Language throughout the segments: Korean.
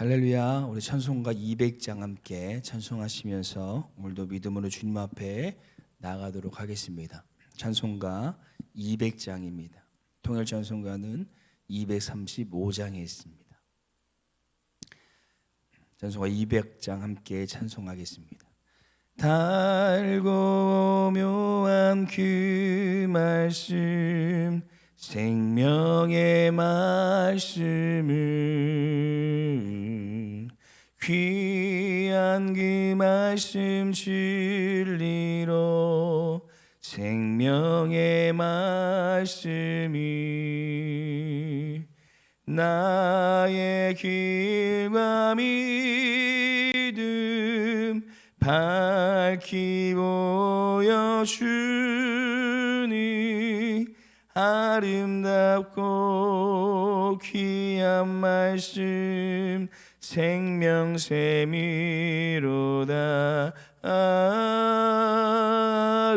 할렐루야. 우리 찬송가 200장 함께 찬송하시면서 오늘도 믿음으로 주님 앞에 나아가도록 하겠습니다. 찬송가 200장입니다. 통일 찬송가는 235장에 있습니다. 찬송가 200장 함께 찬송하겠습니다. 달고 묘한 그 말씀, 생명의 말씀을, 귀한 그 말씀 진리로, 생명의 말씀이 나의 길과 믿음 밝히 보여주니, 아름답고 귀한 말씀 생명샘이로다.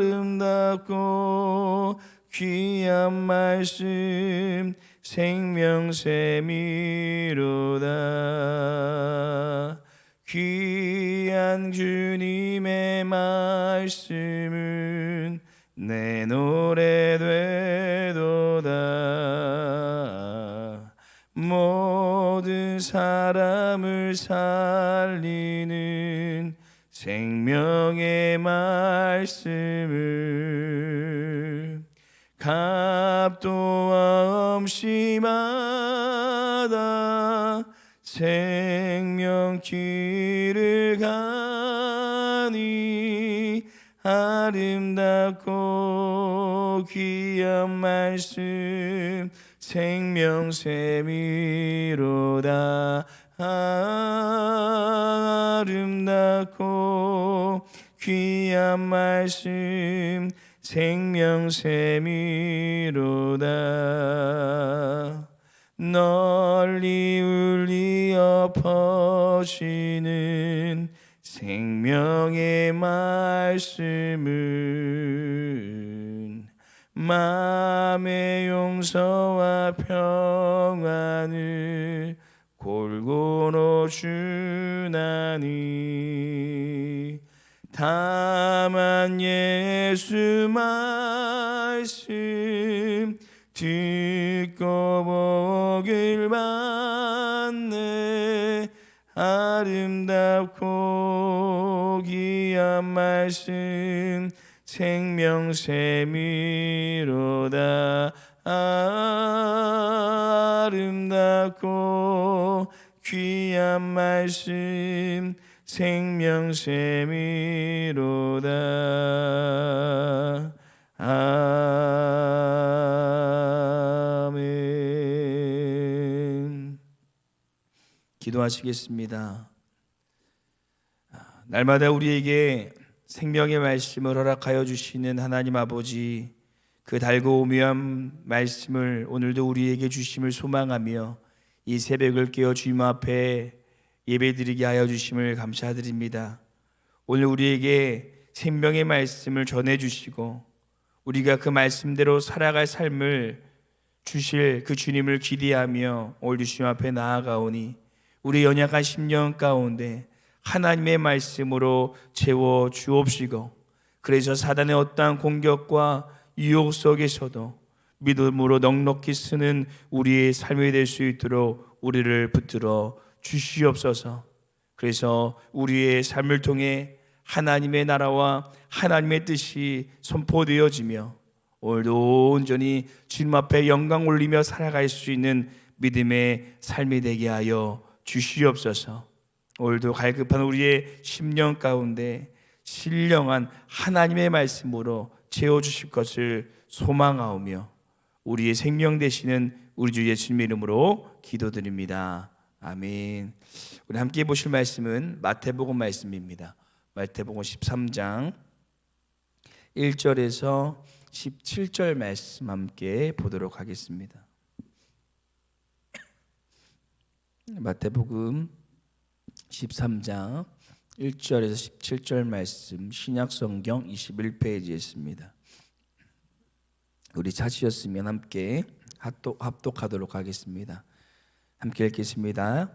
아름답고 귀한 말씀 생명샘이로다. 귀한 주님의 말씀은 내 노래 되도다. 모든 사람을 살리는 생명의 말씀을 값도 없이 받아 생명길을 가니, 아름답고 귀한 말씀 생명샘이로다. 아름답고 귀한 말씀 생명샘이로다. 널리 울리어 퍼지는 생명의 말씀은 마음의 용서와 평안을 골고루 주나니, 다만 예수 말씀 듣고 복을 받네. 아름답고 귀한 말씀 생명샘이로다. 아름답고 귀한 말씀 생명샘이로다. 아멘. 기도하시겠습니다. 날마다 우리에게 생명의 말씀을 허락하여 주시는 하나님 아버지, 그 달고 묘한 말씀을 오늘도 우리에게 주심을 소망하며 이 새벽을 깨어 주님 앞에 예배드리게 하여 주심을 감사드립니다. 오늘 우리에게 생명의 말씀을 전해주시고 우리가 그 말씀대로 살아갈 삶을 주실 그 주님을 기대하며 오늘 주님 앞에 나아가오니, 우리 연약한 심령 가운데 하나님의 말씀으로 채워 주옵시고, 그래서 사단의 어떠한 공격과 유혹 속에서도 믿음으로 넉넉히 쓰는 우리의 삶이 될 수 있도록 우리를 붙들어 주시옵소서. 그래서 우리의 삶을 통해 하나님의 나라와 하나님의 뜻이 선포되어지며 오늘도 온전히 주님 앞에 영광 올리며 살아갈 수 있는 믿음의 삶이 되게 하여 주시옵소서. 오늘도 갈급한 우리의 심령 가운데 신령한 하나님의 말씀으로 채워주실 것을 소망하오며 우리의 생명 되시는 우리 주 예수님 이름으로 기도드립니다. 아멘. 우리 함께 보실 말씀은 마태복음 말씀입니다. 마태복음 13장 1절에서 17절 말씀 함께 보도록 하겠습니다. 마태복음 13장 1절에서 17절 말씀, 신약성경 21페이지에 있습니다. 우리 찾으셨으면 함께 합독하도록 하겠습니다. 함께 읽겠습니다.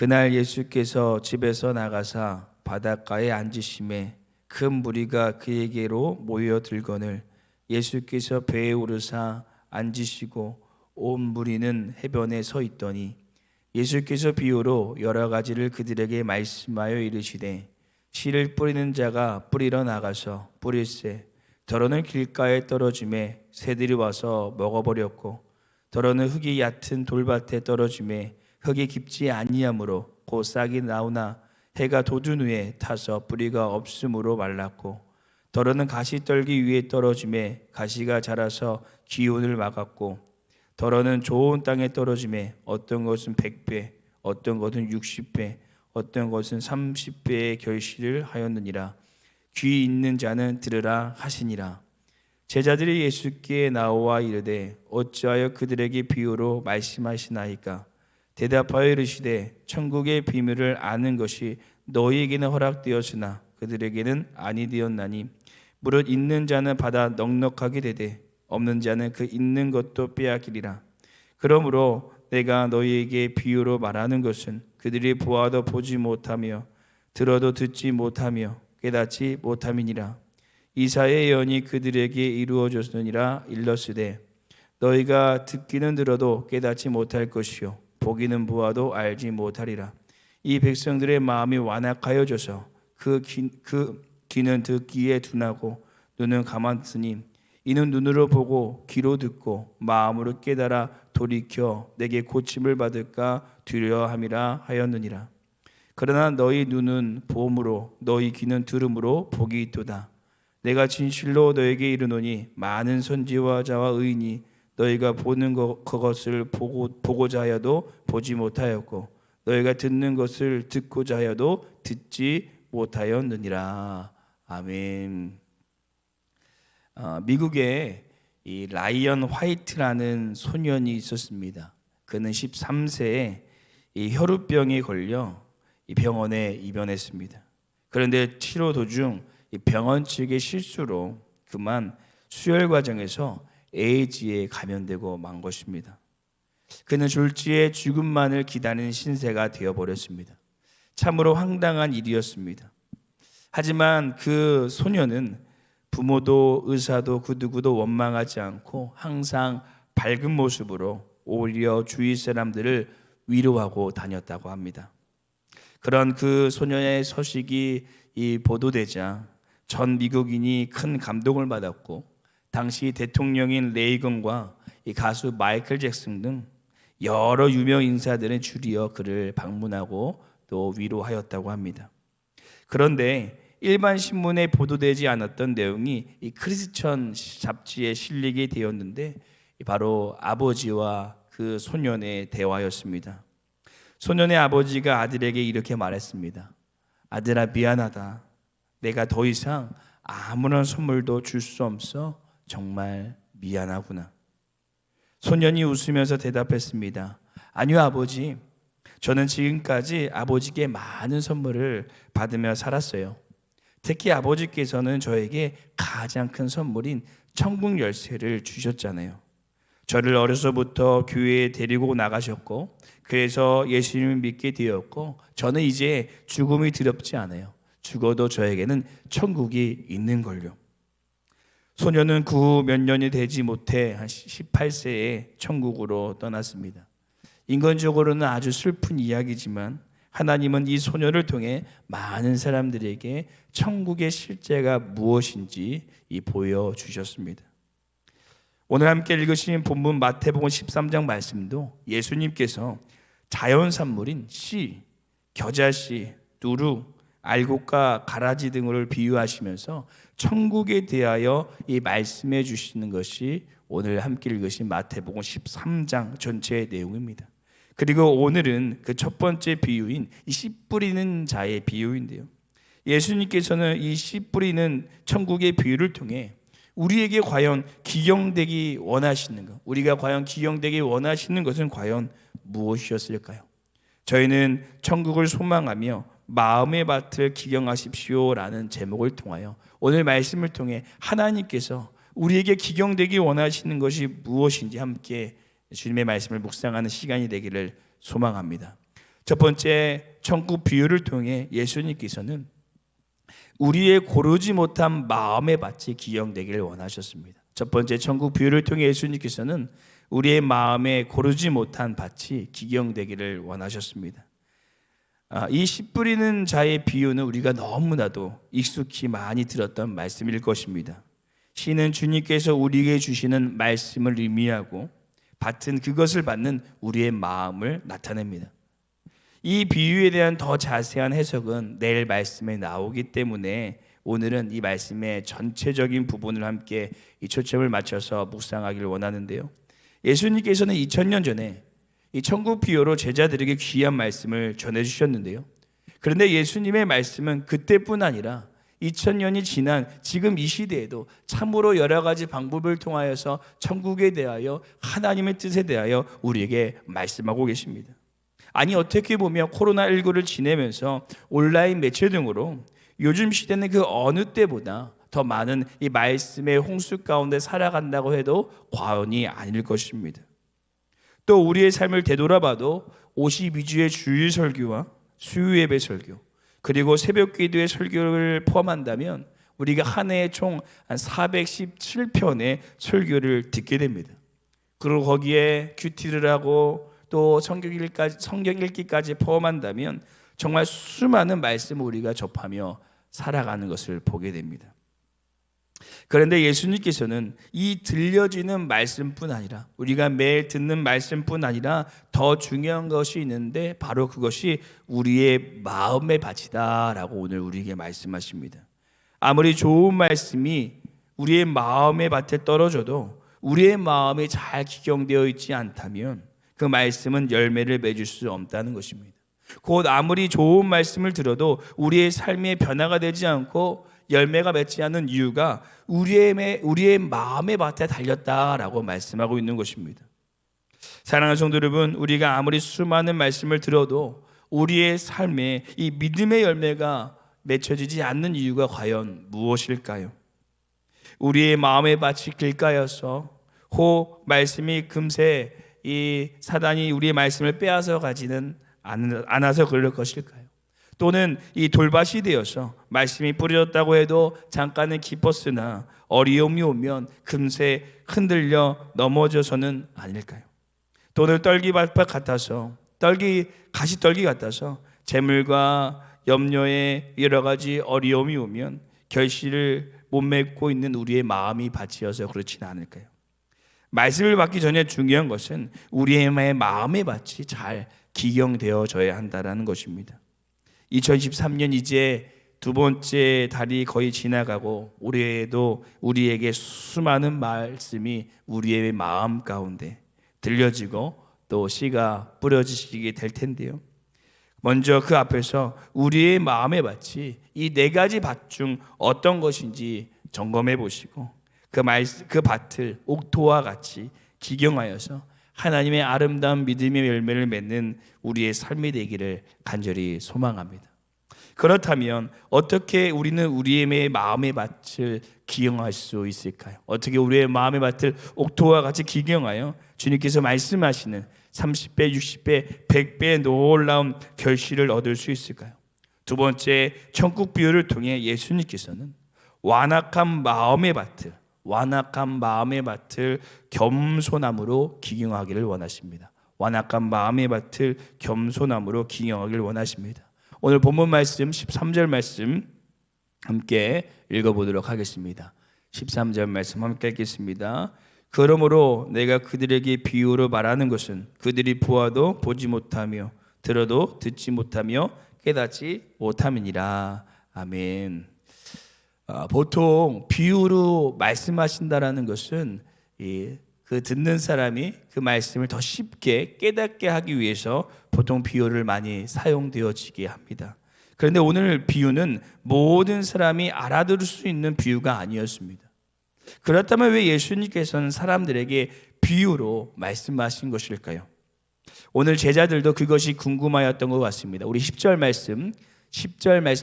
그날 예수께서 집에서 나가사 바닷가에 앉으심에 큰 무리가 그에게로 모여들거늘 예수께서 배에 오르사 앉으시고 온 무리는 해변에 서 있더니 예수께서 비유로 여러 가지를 그들에게 말씀하여 이르시되 씨를 뿌리는 자가 뿌리러 나가서 뿌릴새 더러는 길가에 떨어짐에 새들이 와서 먹어버렸고 더러는 흙이 얕은 돌밭에 떨어짐에 흙이 깊지 아니하므로 곧 싹이 나오나 해가 돋은 후에 타서 뿌리가 없으므로 말랐고 더러는 가시떨기 위에 떨어짐에 가시가 자라서 기운을 막았고 더러는 좋은 땅에 떨어짐에 어떤 것은 100배 어떤 것은 60배 어떤 것은 30배의 결실을 하였느니라. 귀 있는 자는 들으라 하시니라. 제자들이 예수께 나와 이르되 어찌하여 그들에게 비유로 말씀하시나이까. 대답하여 이르시되 천국의 비밀을 아는 것이 너희에게는 허락되었으나 그들에게는 아니 되었나니 무릇 있는 자는 받아 넉넉하게 되되 없는 자는 그 있는 것도 빼앗기리라. 그러므로 내가 너희에게 비유로 말하는 것은 그들이 보아도 보지 못하며 들어도 듣지 못하며 깨닫지 못함이니라. 이사야의 예언이 그들에게 이루어졌느니라. 일렀으되 너희가 듣기는 들어도 깨닫지 못할 것이요 보기는 보아도 알지 못하리라. 이 백성들의 마음이 완악하여져서 그 귀는 듣기에 둔하고 눈은 감았으니 이는 눈으로 보고 귀로 듣고 마음으로 깨달아 돌이켜 내게 고침을 받을까 두려워함이라 하였느니라. 그러나 너희 눈은 봄으로 너희 귀는 들음으로 복이 있도다. 내가 진실로 너에게 이르노니 많은 선지자와 의인이 너희가 보는 그것을 보고자 하여도 보지 못하였고 너희가 듣는 것을 듣고자 하여도 듣지 못하였느니라. 아멘. 미국에 이 라이언 화이트라는 소년이 있었습니다. 그는 13세에 이 혈우병에 걸려 이 병원에 입원했습니다. 그런데 치료 도중 이 병원 측의 실수로 그만 수혈 과정에서 에이즈에 감염되고 만 것입니다. 그는 졸지에 죽음만을 기다리는 신세가 되어버렸습니다. 참으로 황당한 일이었습니다. 하지만 그 소년은 부모도 의사도 그 누구도 원망하지 않고 항상 밝은 모습으로 오히려 주위 사람들을 위로하고 다녔다고 합니다. 그런 그 소년의 소식이 보도되자 전 미국인이 큰 감동을 받았고 당시 대통령인 레이건과 이 가수 마이클 잭슨 등 여러 유명 인사들은 줄이어 그를 방문하고 또 위로하였다고 합니다. 그런데 일반 신문에 보도되지 않았던 내용이 이 크리스천 잡지에 실리게 되었는데 바로 아버지와 그 소년의 대화였습니다. 소년의 아버지가 아들에게 이렇게 말했습니다. 아들아, 미안하다. 내가 더 이상 아무런 선물도 줄 수 없어 정말 미안하구나. 소년이 웃으면서 대답했습니다. 아니요, 아버지. 저는 지금까지 아버지께 많은 선물을 받으며 살았어요. 특히 아버지께서는 저에게 가장 큰 선물인 천국 열쇠를 주셨잖아요. 저를 어려서부터 교회에 데리고 나가셨고 그래서 예수님을 믿게 되었고 저는 이제 죽음이 두렵지 않아요. 죽어도 저에게는 천국이 있는 걸요. 소년은 그 후 몇 년이 되지 못해 한 18세에 천국으로 떠났습니다. 인간적으로는 아주 슬픈 이야기지만 하나님은 이 소년을 통해 많은 사람들에게 천국의 실제가 무엇인지 보여주셨습니다. 오늘 함께 읽으신 본문 마태복음 13장 말씀도 예수님께서 자연산물인 씨, 겨자씨, 누루, 알곡과 가라지 등을 비유하시면서 천국에 대하여 말씀해 주시는 것이 오늘 함께 읽으신 마태복음 13장 전체의 내용입니다. 그리고 오늘은 그 첫 번째 비유인 이 씨 뿌리는 자의 비유인데요. 예수님께서는 이 씨 뿌리는 천국의 비유를 통해 우리에게 과연 기경되기 원하시는 것, 우리가 과연 기경되기 원하시는 것은 과연 무엇이었을까요? 저희는 천국을 소망하며 마음의 밭을 기경하십시오라는 제목을 통하여 오늘 말씀을 통해 하나님께서 우리에게 기경되기 원하시는 것이 무엇인지 함께 주님의 말씀을 묵상하는 시간이 되기를 소망합니다. 첫 번째 천국 비유를 통해 예수님께서는 우리의 고르지 못한 마음의 밭이 기경되기를 원하셨습니다. 첫 번째 천국 비유를 통해 예수님께서는 우리의 마음에 고르지 못한 밭이 기경되기를 원하셨습니다. 이 씨 뿌리는 자의 비유는 우리가 너무나도 익숙히 많이 들었던 말씀일 것입니다. 씨는 주님께서 우리에게 주시는 말씀을 의미하고 밭은 그것을 받는 우리의 마음을 나타냅니다. 이 비유에 대한 더 자세한 해석은 내일 말씀에 나오기 때문에 오늘은 이 말씀의 전체적인 부분을 함께 이 초점을 맞춰서 묵상하기를 원하는데요. 예수님께서는 2000년 전에 이 천국 비유로 제자들에게 귀한 말씀을 전해주셨는데요. 그런데 예수님의 말씀은 그때뿐 아니라 2000년이 지난 지금 이 시대에도 참으로 여러 가지 방법을 통하여서 천국에 대하여 하나님의 뜻에 대하여 우리에게 말씀하고 계십니다. 아니 어떻게 보면 코로나19를 지내면서 온라인 매체 등으로 요즘 시대는 그 어느 때보다 더 많은 이 말씀의 홍수 가운데 살아간다고 해도 과언이 아닐 것입니다. 또 우리의 삶을 되돌아봐도 52주의 주일 설교와 수요 예배 설교 그리고 새벽 기도의 설교를 포함한다면 우리가 한 해에 총 한 417편의 설교를 듣게 됩니다. 그리고 거기에 큐티를 하고 또 성경 읽기까지 포함한다면 정말 수많은 말씀을 우리가 접하며 살아가는 것을 보게 됩니다. 그런데 예수님께서는 이 들려지는 말씀뿐 아니라 우리가 매일 듣는 말씀뿐 아니라 더 중요한 것이 있는데 바로 그것이 우리의 마음의 밭이다라고 오늘 우리에게 말씀하십니다. 아무리 좋은 말씀이 우리의 마음의 밭에 떨어져도 우리의 마음이 잘 기경되어 있지 않다면 그 말씀은 열매를 맺을 수 없다는 것입니다. 곧 아무리 좋은 말씀을 들어도 우리의 삶의 변화가 되지 않고 열매가 맺지 않는 이유가 우리의 마음의 밭에 달렸다라고 말씀하고 있는 것입니다. 사랑하는 성도 여러분, 우리가 아무리 수많은 말씀을 들어도 우리의 삶에 이 믿음의 열매가 맺혀지지 않는 이유가 과연 무엇일까요? 우리의 마음의 밭이 길가여서 말씀이 금세 이 사단이 우리의 말씀을 빼앗아 가지는 않아서 그럴 것일까요? 또는 이 돌밭이 되어서 말씀이 뿌려졌다고 해도 잠깐은 기뻤으나 어려움이 오면 금세 흔들려 넘어져서는 아닐까요? 또는 떨기밭 같아서 가시떨기 같아서 재물과 염려에 여러 가지 어려움이 오면 결실을 못 맺고 있는 우리의 마음이 밭이어서 그렇지는 않을까요? 말씀을 받기 전에 중요한 것은 우리의 마음의 밭이 잘 기경되어져야 한다는 것입니다. 2023년 이제 두 번째 달이 거의 지나가고 올해에도 우리에게 수많은 말씀이 우리의 마음 가운데 들려지고 또 씨가 뿌려지게 될 텐데요. 먼저 그 앞에서 우리의 마음의 밭이 이 네 가지 밭 중 어떤 것인지 점검해 보시고 그 밭을 옥토와 같이 기경하여서 하나님의 아름다운 믿음의 열매를 맺는 우리의 삶이 되기를 간절히 소망합니다. 그렇다면 어떻게 우리는 우리의 마음의 밭을 기경할 수 있을까요? 어떻게 우리의 마음의 밭을 옥토와 같이 기경하여 주님께서 말씀하시는 30배, 60배, 100배의 놀라운 결실을 얻을 수 있을까요? 두 번째, 천국 비유를 통해 예수님께서는 완악한 마음의 밭을 겸손함으로 기경하기를 원하십니다. 완악한 마음의 밭을 겸손함으로 기경하기를 원하십니다. 오늘 본문 말씀 13절 말씀 함께 읽어보도록 하겠습니다. 13절 말씀 함께 읽겠습니다. 그러므로 내가 그들에게 비유로 말하는 것은 그들이 보아도 보지 못하며 들어도 듣지 못하며 깨닫지 못함이니라. 아멘. 보통 비유로 말씀하신다라는 것은 그 듣는 사람이 그 말씀을 더 쉽게 깨닫게 하기 위해서 보통 비유를 많이 사용되어지게 합니다. 그런데 오늘 비유는 모든 사람이 알아들을 수 있는 비유가 아니었습니다. 그렇다면 왜 예수님께서는 사람들에게 비유로 말씀하신 것일까요? 오늘 제자들도 그것이 궁금하였던 것 같습니다. 우리 10절 말씀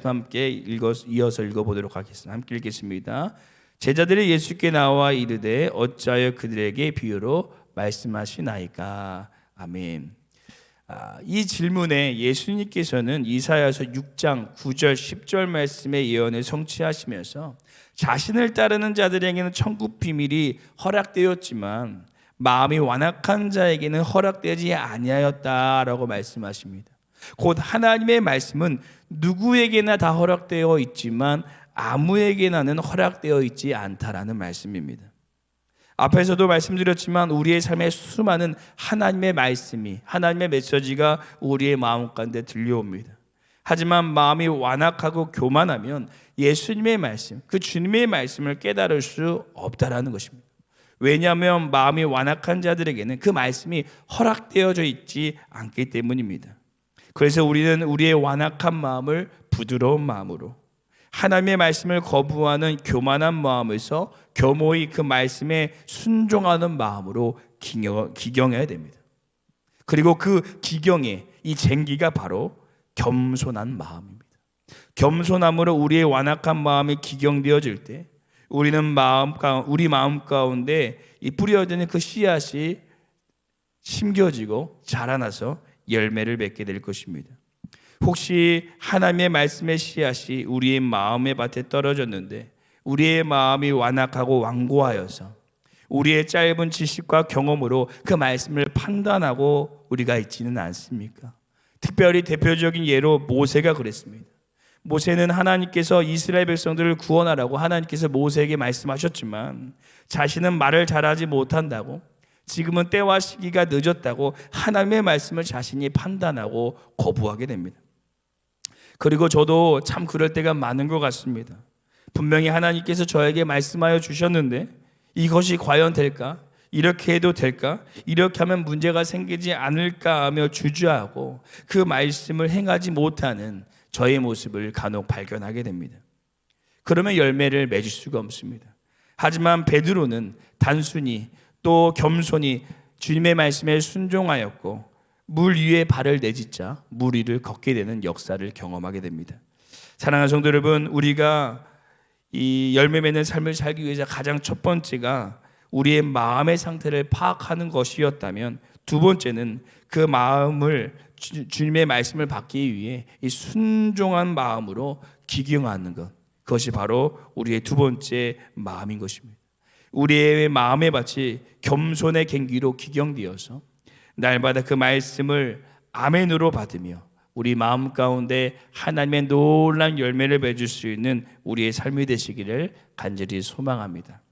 함께 이어서 읽어보도록 하겠습니다. 함께 읽겠습니다. 제자들이 예수께 나와 이르되 어찌하여 그들에게 비유로 말씀하시나이까. 아멘. 이 질문에 예수님께서는 이사야서 6장 9절 10절 말씀의 예언을 성취하시면서 자신을 따르는 자들에게는 천국 비밀이 허락되었지만 마음이 완악한 자에게는 허락되지 아니하였다라고 말씀하십니다. 곧 하나님의 말씀은 누구에게나 다 허락되어 있지만 아무에게나는 허락되어 있지 않다라는 말씀입니다. 앞에서도 말씀드렸지만 우리의 삶에 수많은 하나님의 말씀이, 하나님의 메시지가 우리의 마음 가운데 들려옵니다. 하지만 마음이 완악하고 교만하면 예수님의 말씀, 그 주님의 말씀을 깨달을 수 없다라는 것입니다. 왜냐하면 마음이 완악한 자들에게는 그 말씀이 허락되어져 있지 않기 때문입니다. 그래서 우리는 우리의 완악한 마음을 부드러운 마음으로, 하나님의 말씀을 거부하는 교만한 마음에서 겸허히 그 말씀에 순종하는 마음으로 기경해야 됩니다. 그리고 그 기경의 이 쟁기가 바로 겸손한 마음입니다. 겸손함으로 우리의 완악한 마음이 기경되어질 때 우리는 우리 마음 가운데 이 뿌려지는 그 씨앗이 심겨지고 자라나서 열매를 맺게 될 것입니다. 혹시 하나님의 말씀의 씨앗이 우리의 마음의 밭에 떨어졌는데 우리의 마음이 완악하고 완고하여서 우리의 짧은 지식과 경험으로 그 말씀을 판단하고 우리가 있지는 않습니까? 특별히 대표적인 예로 모세가 그랬습니다. 모세는 하나님께서 이스라엘 백성들을 구원하라고 하나님께서 모세에게 말씀하셨지만 자신은 말을 잘하지 못한다고, 지금은 때와 시기가 늦었다고 하나님의 말씀을 자신이 판단하고 거부하게 됩니다. 그리고 저도 참 그럴 때가 많은 것 같습니다. 분명히 하나님께서 저에게 말씀하여 주셨는데 이것이 과연 될까? 이렇게 해도 될까? 이렇게 하면 문제가 생기지 않을까 하며 주저하고 그 말씀을 행하지 못하는 저의 모습을 간혹 발견하게 됩니다. 그러면 열매를 맺을 수가 없습니다. 하지만 베드로는 단순히 또 겸손히 주님의 말씀에 순종하였고 물 위에 발을 내딛자 물 위를 걷게 되는 역사를 경험하게 됩니다. 사랑하는 성도 여러분, 우리가 이 열매 맺는 삶을 살기 위해서 가장 첫 번째가 우리의 마음의 상태를 파악하는 것이었다면, 두 번째는 그 마음을 주님의 말씀을 받기 위해 이 순종한 마음으로 기경하는 것, 그것이 바로 우리의 두 번째 마음인 것입니다. 우리의 마음의 밭이 겸손의 갱기로 기경되어서 날마다 그 말씀을 아멘으로 받으며 우리 마음 가운데 하나님의 놀라운 열매를 맺을 수 있는 우리의 삶이 되시기를 간절히 소망합니다.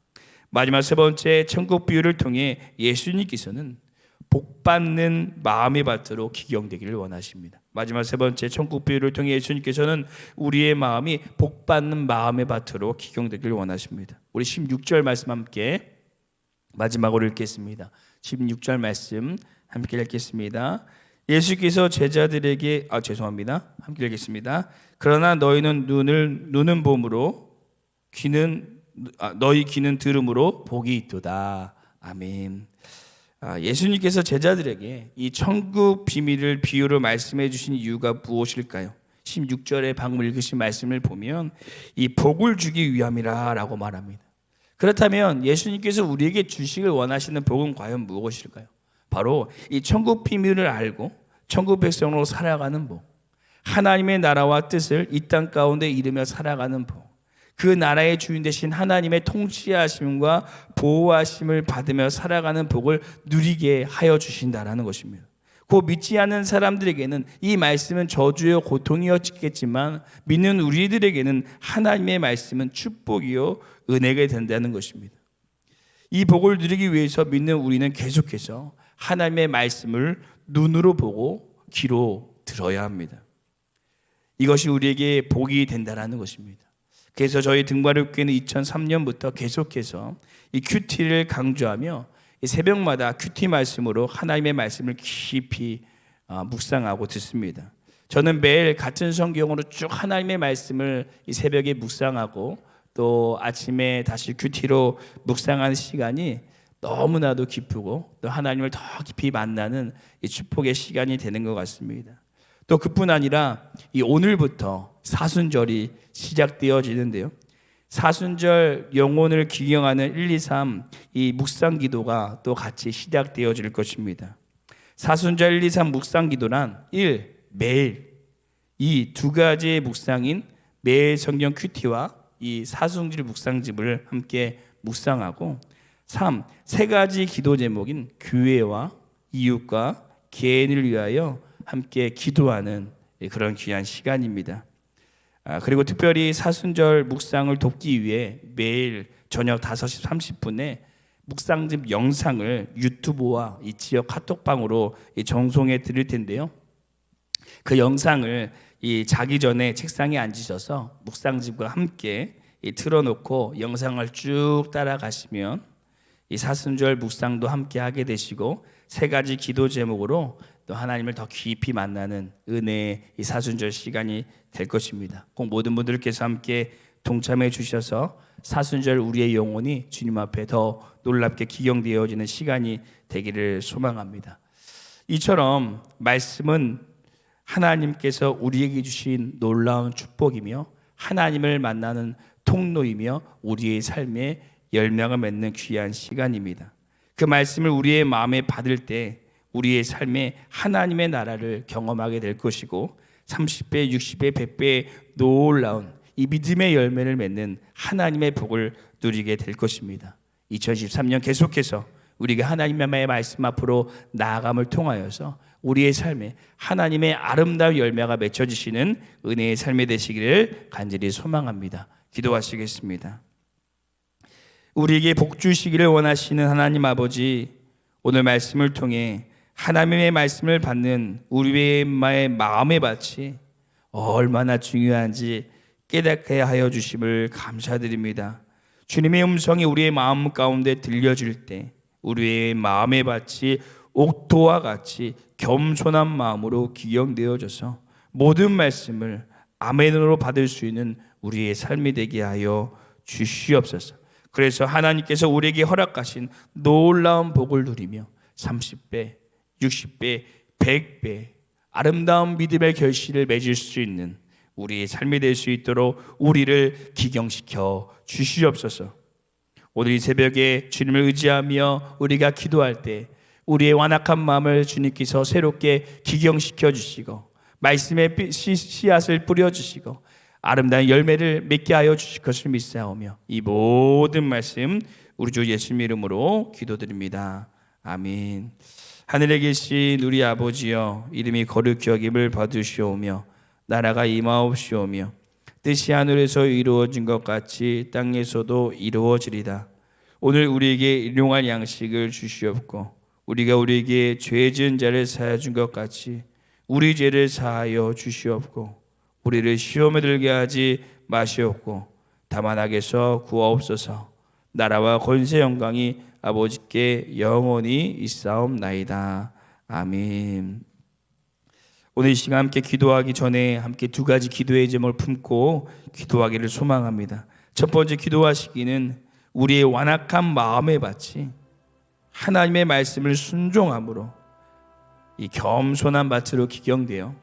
마지막 세 번째, 천국 비유를 통해 예수님께서는 복받는 마음의 밭으로 기경되기를 원하십니다. 마지막 세 번째, 천국 비유를 통해 예수님께서는 우리의 마음이 복받는 마음의 밭으로 기경되기를 원하십니다. 우리 16절 말씀 함께 마지막으로 읽겠습니다. 16절 말씀 함께 읽겠습니다. 예수께서 제자들에게 함께 읽겠습니다. 그러나 너희는 눈은 봄으로 너희 귀는 들음으로 복이 있도다. 아멘. 예수님께서 제자들에게 이 천국 비밀을 비유로 말씀해 주신 이유가 무엇일까요? 16절에 방금 읽으신 말씀을 보면 이 복을 주기 위함이라고 말합니다. 그렇다면 예수님께서 우리에게 주시길 원하시는 복은 과연 무엇일까요? 바로 이 천국 비밀을 알고 천국 백성으로 살아가는 복, 하나님의 나라와 뜻을 이 땅 가운데 이루며 살아가는 복, 그 나라의 주인 되신 하나님의 통치하심과 보호하심을 받으며 살아가는 복을 누리게 하여 주신다라는 것입니다. 곧 믿지 않는 사람들에게는 이 말씀은 저주요 고통이었겠지만 믿는 우리들에게는 하나님의 말씀은 축복이요 은혜가 된다는 것입니다. 이 복을 누리기 위해서 믿는 우리는 계속해서 하나님의 말씀을 눈으로 보고 귀로 들어야 합니다. 이것이 우리에게 복이 된다는 것입니다. 그래서 저희 등바르교회는 2003년부터 계속해서 이 큐티를 강조하며 이 새벽마다 큐티 말씀으로 하나님의 말씀을 깊이 묵상하고 듣습니다. 저는 매일 같은 성경으로 쭉 하나님의 말씀을 이 새벽에 묵상하고 또 아침에 다시 큐티로 묵상하는 시간이 너무나도 기쁘고 또 하나님을 더 깊이 만나는 이 축복의 시간이 되는 것 같습니다. 또 그뿐 아니라 이 오늘부터 사순절이 시작되어지는데요. 사순절 영혼을 기경하는 1, 2, 3 이 묵상 기도가 또 같이 시작되어질 것입니다. 사순절 1, 2, 3 묵상 기도란 1. 매일 이 두 가지의 묵상인 매일 성경 큐티와 이 사순절 묵상집을 함께 묵상하고 3. 세 가지 기도 제목인 교회와 이웃과 개인을 위하여 함께 기도하는 그런 귀한 시간입니다. 그리고 특별히 사순절 묵상을 돕기 위해 매일 저녁 5시 30분에 묵상집 영상을 유튜브와 이 지역 카톡방으로 정송해 드릴 텐데요. 그 영상을 자기 전에 책상에 앉으셔서 묵상집과 함께 틀어놓고 영상을 쭉 따라가시면 이 사순절 묵상도 함께 하게 되시고 세 가지 기도 제목으로 또 하나님을 더 깊이 만나는 은혜의 이 사순절 시간이 될 것입니다. 꼭 모든 분들께서 함께 동참해 주셔서 사순절 우리의 영혼이 주님 앞에 더 놀랍게 기경되어지는 시간이 되기를 소망합니다. 이처럼 말씀은 하나님께서 우리에게 주신 놀라운 축복이며 하나님을 만나는 통로이며 우리의 삶에 열매가 맺는 귀한 시간입니다. 그 말씀을 우리의 마음에 받을 때 우리의 삶에 하나님의 나라를 경험하게 될 것이고 30배, 60배, 100배의 놀라운 이 믿음의 열매를 맺는 하나님의 복을 누리게 될 것입니다. 2013년 계속해서 우리가 하나님의 말씀 앞으로 나아감을 통하여서 우리의 삶에 하나님의 아름다운 열매가 맺혀지시는 은혜의 삶이 되시기를 간절히 소망합니다. 기도하시겠습니다. 우리에게 복 주시기를 원하시는 하나님 아버지, 오늘 말씀을 통해 하나님의 말씀을 받는 우리의 마음의 밭이 얼마나 중요한지 깨닫게 하여 주심을 감사드립니다. 주님의 음성이 우리의 마음 가운데 들려질 때 우리의 마음의 밭이 옥토와 같이 겸손한 마음으로 기경되어져서 모든 말씀을 아멘으로 받을 수 있는 우리의 삶이 되게 하여 주시옵소서. 그래서 하나님께서 우리에게 허락하신 놀라운 복을 누리며 30배, 60배, 100배 아름다운 믿음의 결실을 맺을 수 있는 우리의 삶이 될 수 있도록 우리를 기경시켜 주시옵소서. 오늘 이 새벽에 주님을 의지하며 우리가 기도할 때 우리의 완악한 마음을 주님께서 새롭게 기경시켜 주시고 말씀의 씨앗을 뿌려주시고 아름다운 열매를 맺게 하여 주실 것을 믿사오며 이 모든 말씀 우리 주 예수님 이름으로 기도드립니다. 아멘. 하늘에 계신 우리 아버지여, 이름이 거룩히 여김을 받으시오며 나라가 임하옵시오며 뜻이 하늘에서 이루어진 것 같이 땅에서도 이루어지리다. 오늘 우리에게 일용할 양식을 주시옵고 우리가 우리에게 죄 지은 자를 사하여 준 것 같이 우리 죄를 사하여 주시옵고 우리를 시험에 들게 하지 마시옵고 다만 악에서 구하옵소서. 나라와 권세 영광이 아버지께 영원히 있사옵나이다. 아멘. 오늘 이 시간 함께 기도하기 전에 함께 두 가지 기도의 제목을 품고 기도하기를 소망합니다. 첫 번째 기도하시기는 우리의 완악한 마음의 밭이 하나님의 말씀을 순종함으로 이 겸손한 밭으로 기경되어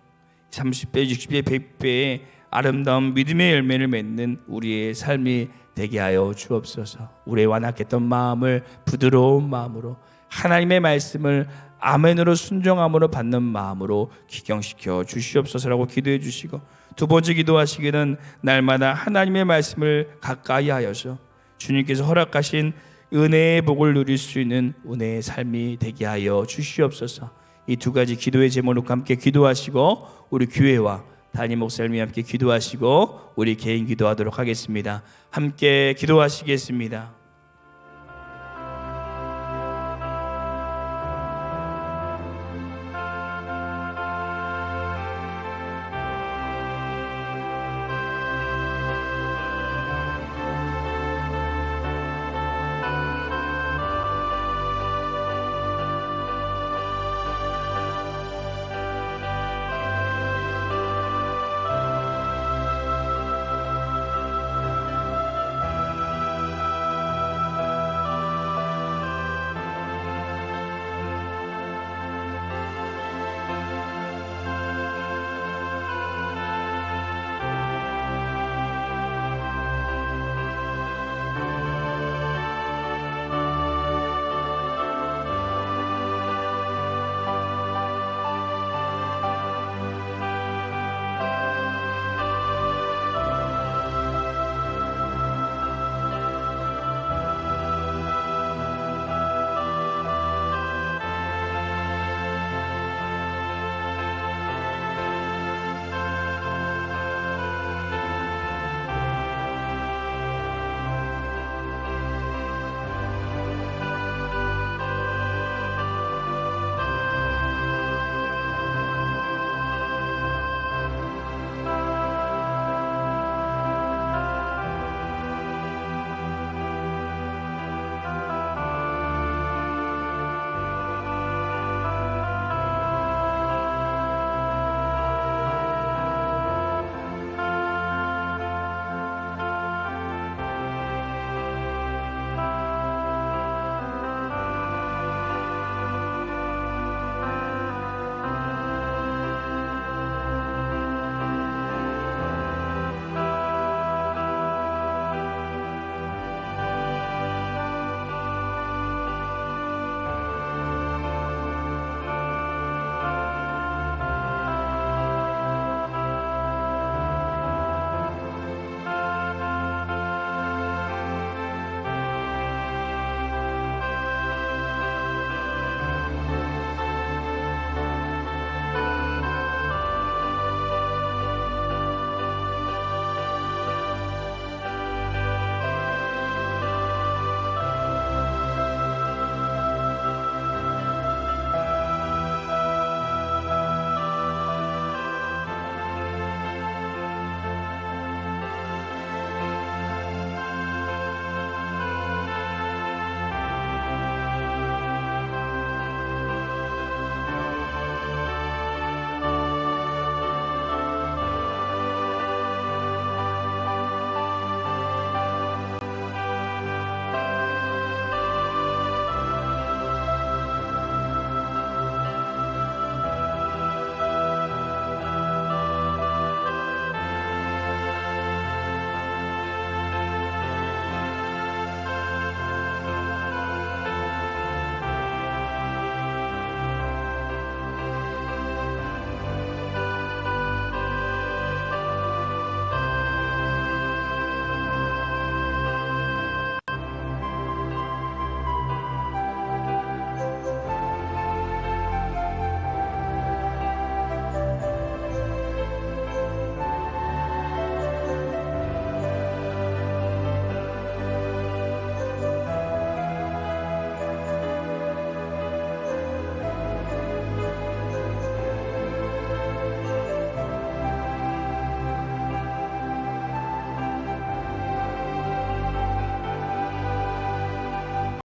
30배, 60배, 100배의 아름다운 믿음의 열매를 맺는 우리의 삶이 되게 하여 주옵소서. 우리의 완악했던 마음을 부드러운 마음으로 하나님의 말씀을 아멘으로 순종함으로 받는 마음으로 기경시켜 주시옵소서라고 기도해 주시고, 두 번째 기도하시기는 날마다 하나님의 말씀을 가까이 하여서 주님께서 허락하신 은혜의 복을 누릴 수 있는 은혜의 삶이 되게 하여 주시옵소서. 이 두 가지 기도의 제목으로 함께 기도하시고 우리 교회와 담임 목사님이 함께 기도하시고 우리 개인 기도하도록 하겠습니다. 함께 기도하시겠습니다.